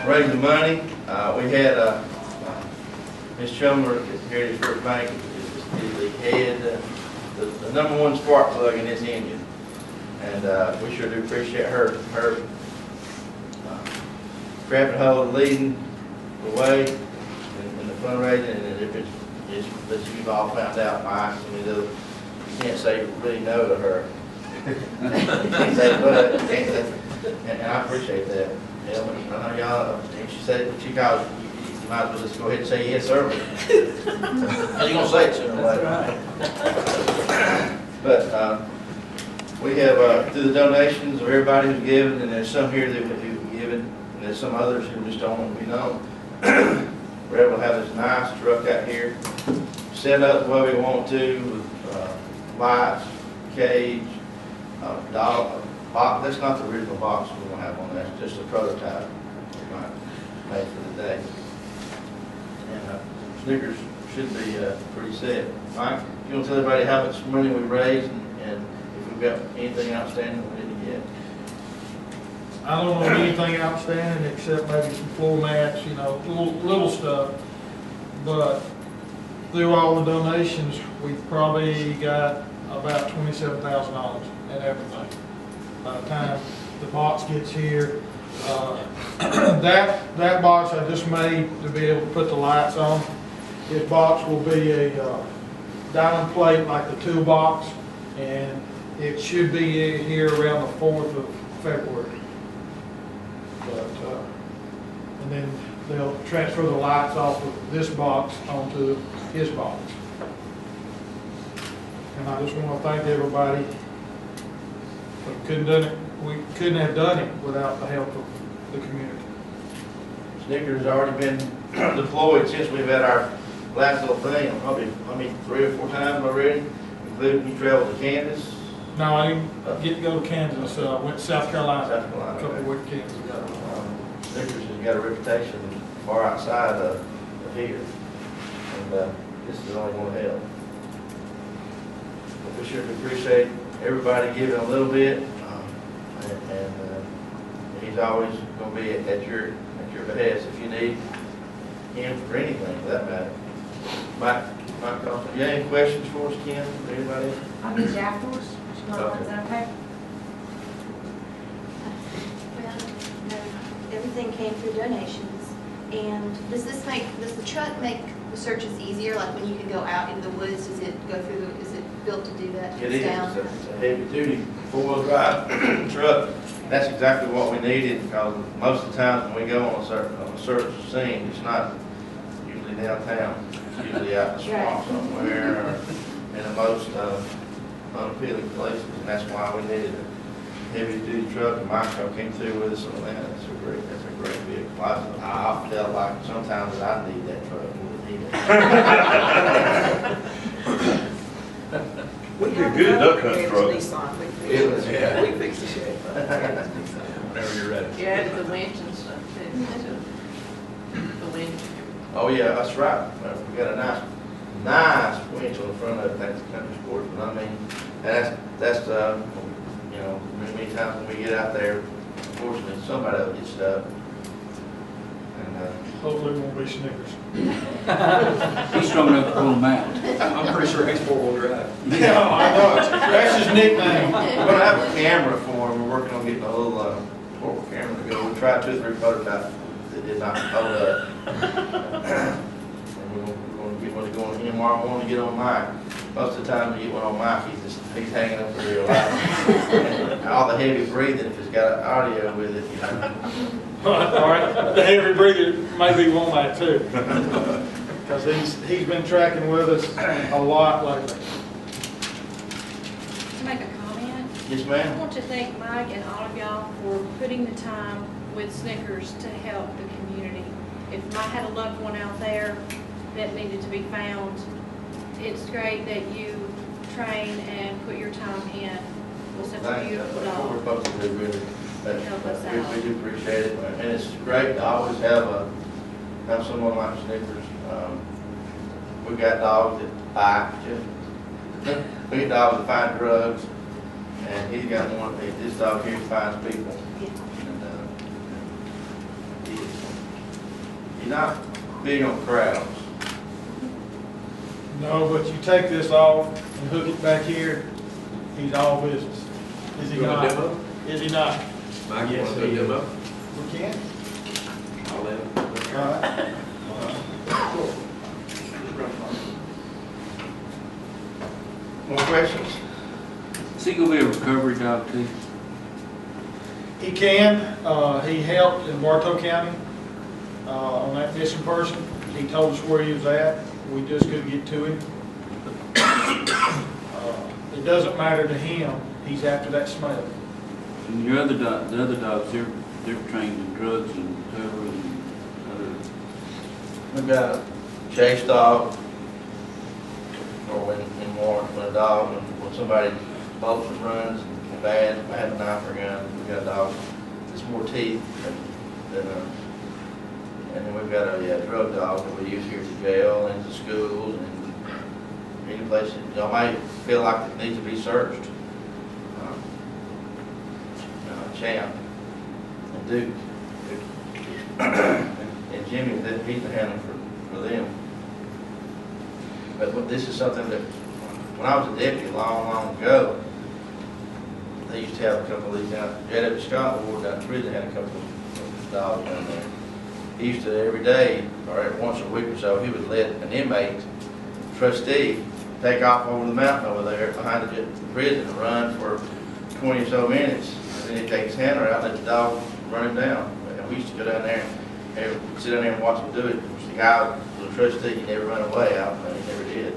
raising money. We had Ms. Chumler at Heritage First Bank is the head, the #1 spark plug in this engine. And we sure do appreciate her grabbing hold and leading the way in the fundraising. And if it's that you've all found out, Mike, you can't say really no to her. You can't say but, and I appreciate that. Yeah, I know y'all, and she said what you called, you might as well just go ahead and say yes, sir. You're going to say it sooner or later. But we have, through the donations of everybody who's given, and there's some here that who've given, and there's some others who just don't want to be known. We're able to have this nice truck out here, set up the way we want to, with lights, cage, dog, box. That's not the original box we're going to have on there. It's just a prototype we might make for the day. And Snickers should be pretty set. Mike, you want to tell everybody how much money we raised and if we've got anything outstanding we didn't get? I don't know anything outstanding except maybe some floor mats, you know, little stuff. But through all the donations, we've probably got about $27,000 in everything. By the time the box gets here, that box I just made to be able to put the lights on. This box will be a diamond plate like the toolbox, and it should be here around the 4th of February. But, and then they'll transfer the lights off of this box onto his box. And I just want to thank everybody. We couldn't have done it without the help of the community. Snickers has already been deployed since we've had our last little thing, probably 3 or 4 times already, including you traveled to Kansas. No, I didn't get to go to Kansas. I went to South Carolina, South Carolina, a couple of weekends ago. Snickers has got a reputation far outside of here, and this is only going to help. But we sure appreciate everybody giving a little bit, and he's always going to be at your behest if you need him for anything, for that matter. Mike Coulter, you have any questions for us, Ken, or anybody else? I'll meet you afterwards. Is that okay? Well, no, everything came through donations. And does the truck make the searches easier? Like when you can go out into the woods, does it go through, is it built to do that? It is. It's a heavy duty 4-wheel drive truck. That's exactly what we needed, because most of the time when we go on a search scene, it's not usually downtown. It's usually out in the swamp somewhere, or in the most unappealing places, and that's why we needed a heavy duty truck. And my truck came through with us on that. That's a great vehicle. I often tell, like, sometimes that I need that truck more than he does. Would be a good duck hunt truck. It was, yeah. We fix the shed. Whenever you're ready. You added the winch and stuff too. The winch. Oh yeah, that's right. We got a nice winch on the front of it. That's country sports, but I mean, that's you know, many times when we get out there, unfortunately, somebody will get stuck. And Hopefully it won't be Snickers. He's strong enough to pull them out. I'm pretty sure he's 4-wheel drive. Yeah, I know. That's his nickname. we're gonna have a camera for him. We're working on getting a little portable camera to go. We tried 2 or 3 prototypes that did not hold up. And we're gonna get one to go on him, or I want to get on Mike. Most of the time, you get one on Mike, he's hanging up for real life. And all the heavy breathing, if it's got audio with it, you know. All right, the heavy breather maybe won't that too. Because he's been tracking with us a lot lately. To make a comment, Yes, I ma'am. want to thank Mike and all of y'all for putting the time with Snickers to help the community. If I had a loved one out there that needed to be found, it's great that you train and put your time in with such a beautiful That's what we're dog. supposed to do, really. Help us out. We do appreciate it, and it's great to always have someone like Snickers. We've got dogs that bite, we get dogs that find drugs, and he's got one. This dog here finds people. Yeah. And You're not big on crowds. No, but you take this off and hook it back here, he's all business. Is he You want a not? demo? Is he not? Mike, you Yes, want to do he a is. demo? We can. I'll let him. All right. More questions? Is he gonna be a recovery dog too? He can, he helped in Bartow County, on that missing person. He told us where he was at, we just couldn't get to him. It doesn't matter to him, he's after that smell. And your other dog, the other dogs, they're trained in drugs and whatever and other. We've got a chase dog, or when a dog, when somebody bolts and runs and bad, I have a knife or gun, we've got a dog that's more teeth than and then we've got a drug dog that we use here at the jail and the schools and any place that y'all might feel like it needs to be searched. Champ and Duke and Jimmy, he's the handler for them. But this is something that, when I was a deputy long ago, they used to have a couple of these down, J.W. Scott Ward down through, they had a couple of dogs down there. He used to, every day, or every once a week or so, he would let an inmate, trustee, take off over the mountain over there behind the prison and run for 20 or so minutes. And then he'd take his handler out and let the dog run him down. And we used to go down there and sit down there and watch him do it. The guy was a trustee, he never run away. I don't know, he never did.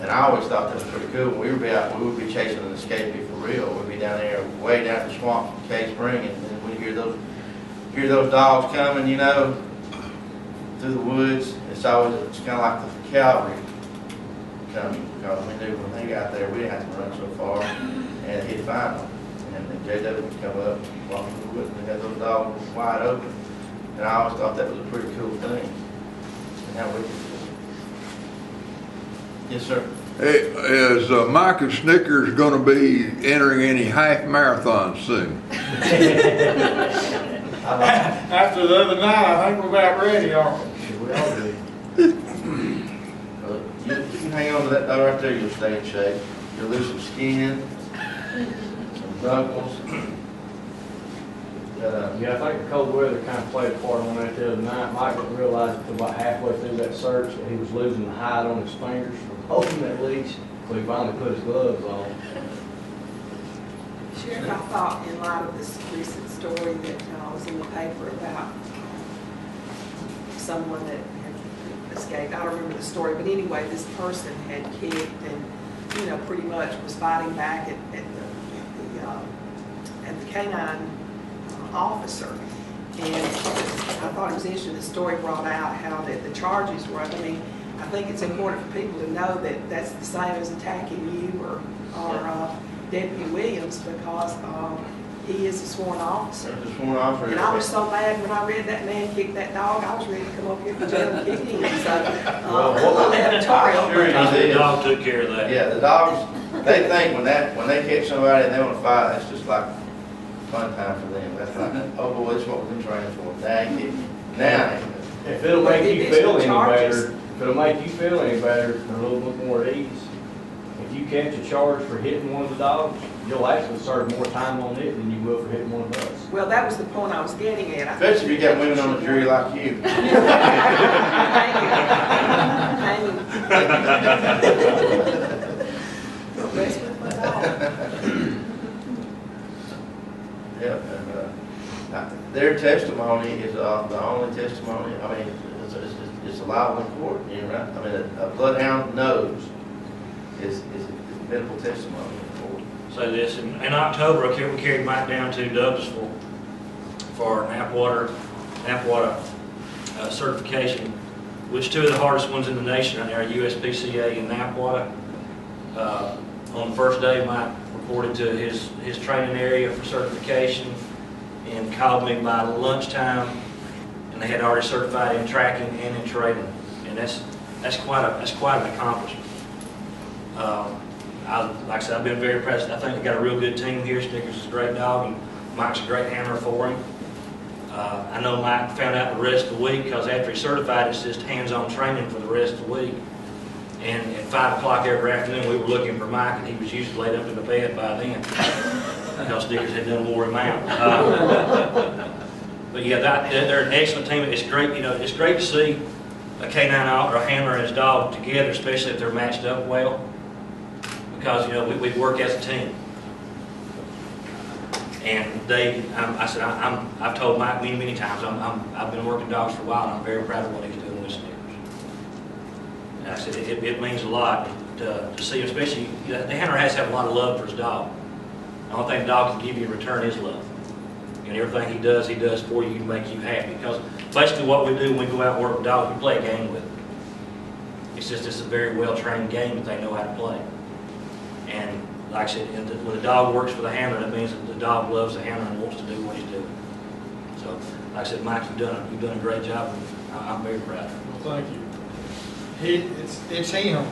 And I always thought that was pretty cool. When we would be out, we would be chasing an escapee for real. We'd be down there, way down the swamp in Cave Spring, and we'd hear those dogs coming, you know, through the woods. It's kind of like the cavalry coming, because we knew when they got there, we didn't have to run so far, and he'd find them. And then J.W. would come up, walk through the woods, and they had those dogs wide open. And I always thought that was a pretty cool thing. And how we could do it. Yes, sir. Hey, is Mike and Snickers going to be entering any half marathons soon? After the other night, I think we're about ready, aren't we? We all do. You can hang on to that dog right there, you'll stay in shape. You'll lose some skin, some knuckles. Yeah, I think the cold weather kind of played a part on that the other night. Mike didn't realize until about halfway through that search that he was losing the hide on his fingers from holding that leash, so he finally put his gloves on. Sheriff, I thought in light of this recent story that was in the paper about someone that had escaped, I don't remember the story, but anyway, this person had kicked and, you know, pretty much was fighting back at the canine officer. And I thought it was interesting, the story brought out how that the charges were. I mean, I think it's important for people to know that that's the same as attacking you or Deputy Williams, because he is a sworn officer. There's a sworn officer. And I was so mad when I read that man kicked that dog, I was ready to come up here to jail and kick him. So, I'm editorial. sure he The did. dog took care of that. Yeah, the dogs, they think when they catch somebody and they want to fight, that's just like fun time for them. That's like, oh boy, this is what we've been training for. Now he kicked me. Now he kicked me. If it'll make you feel any Charges. better, if it'll make you feel any better, a little bit more at ease, if you catch a charge for hitting one of the dogs, you'll actually serve more time on it than you will for hitting one of us. Well, that was the point I was getting at. Especially if you got women on the jury like you. Thank you. Don't mess with my dog. Yeah, and their testimony is the only testimony, I mean, it's allowable in court, you know, right? I mean, a bloodhound knows is medical testimony in court. Say this, in October, we carried Mike down to Douglasville for Napwater certification, which two of the hardest ones in the nation right now are USPCA and Napwater. On the first day, Mike reported to his training area for certification and called me by lunchtime, and they had already certified in tracking and in training, and that's quite an accomplishment. Like I said, I've been very impressed. I think we got a real good team here. Snickers is a great dog, and Mike's a great handler for him. I know Mike found out the rest of the week, because after he's certified, it's just hands-on training for the rest of the week. And at 5 o'clock every afternoon, we were looking for Mike, and he was usually laid up in the bed by then, because Snickers had done wore him out. But yeah, they're an excellent team. It's great, it's great to see a canine or a handler and his dog together, especially if they're matched up well, because we work as a team. And I've told Mike many times, I've been working dogs for a while, and I'm very proud of what he's doing with Snickers. And I said it means a lot to see, especially the handler has to have a lot of love for his dog. The only thing the dog can give you in return is love. And everything he does for you to make you happy. Because basically what we do when we go out and work with dogs, we play a game with them. It's a very well-trained game that they know how to play. And like I said, when the dog works for the handler, that means that the dog loves the handler and wants to do what he's doing. So, like I said, Mike, you've done a great job, and I'm very proud of you. Well, thank you. It's him.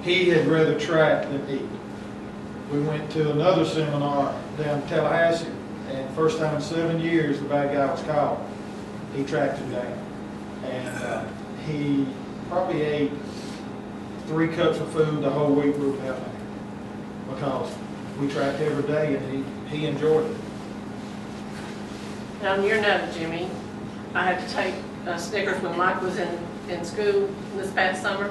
He had rather track than eat. We went to another seminar down in Tallahassee, and first time in 7 years the bad guy was caught. He tracked him down, and he probably ate 3 cups of food the whole week we were down there, because we tracked every day, and he enjoyed it. On your note, Jimmy, I had to take Snickers when Mike was in school this past summer.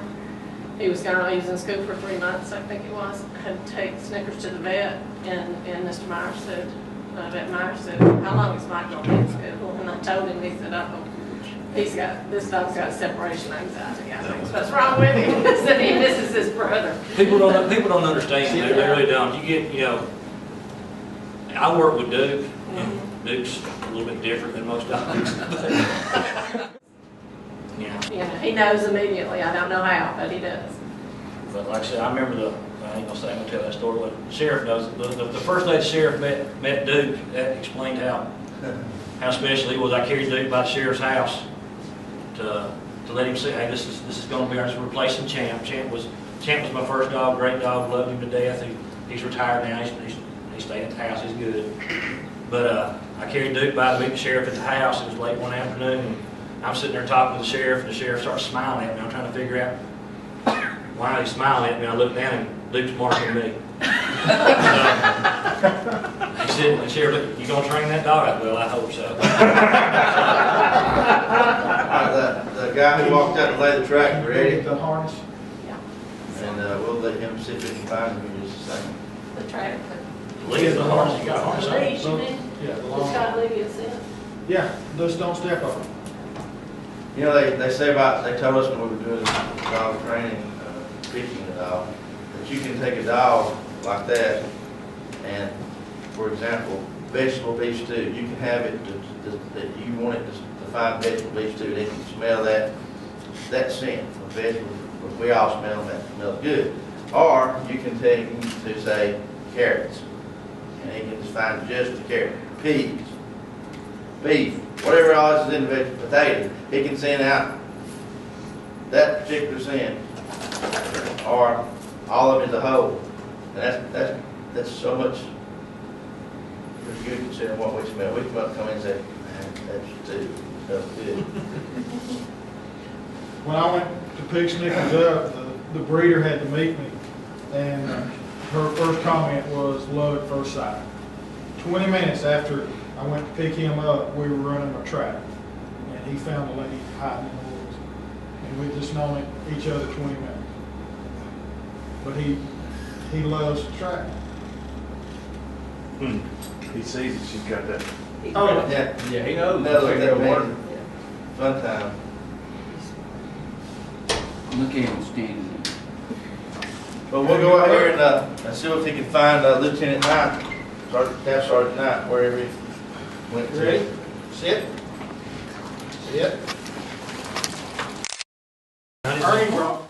He was in school for 3 months, I think it was. I had to take Snickers to the vet, and Mr. Myers said, Vet Myers said, how long is Mike going to be in school? And I told him, he said, this dog's got separation anxiety. I think what's wrong with him is that he misses his brother. People don't understand. They really don't. You get, I work with Duke, and Duke's a little bit different than most dogs. He knows immediately. I don't know how, but he does. But like I said, I remember I ain't gonna say, I'm gonna tell that story, but the sheriff does. The first day the sheriff met Duke, that explained how special he was. I carried Duke by the sheriff's house to let him see, hey, this is gonna be ours, replacing Champ. Champ was my first dog, great dog, loved him to death. He's retired now, he stayed at the house, he's good. But I carried Duke by to meet the sheriff at the house. It was late one afternoon, and I'm sitting there talking to the sheriff, and the sheriff starts smiling at me. I'm trying to figure out why he's smiling at me. I look down, and Duke's marking me. He said, the sheriff, look, you gonna train that dog? I said, well, I hope so. The guy who walked out to lay the track, ready? The harness? Yeah. And we'll let him see if he can find him in just a second. The track. Leave the harness, you got harness on. Leash, you mean? Yeah, the It's long. got Lydia's in. Yeah, just don't step on it. They say they told us when we were doing dog training, picking the dog, that you can take a dog like that and, for example, vegetable beef stew, you can have it that you want it to find vegetable beef stew, they can smell that scent of vegetables, we all smell them, that smells good. Or you can take him to, say, carrots, and he can just find just the carrot, peas, beef, whatever else is in the vegetable, potatoes, he can send out that particular scent, or all of it as a whole. And that's so much good considering what we smell. We come in and say, man, that's too good. When I went to pick Snickers up, the breeder had to meet me, and her first comment was love at first sight. 20 minutes after I went to pick him up, we were running a track, and he found a lady hiding in the woods, and we'd just known each other 20 minutes. But he loves to track. He sees that she's got that. Oh, Yeah, Yeah, he knows. that They'll work. man, fun time. Look at him standing there. But we'll go out here and see if he can find Lieutenant Knight, Staff Sergeant Knight, wherever he went to. ready? Sit. Sit. Ernie, bro.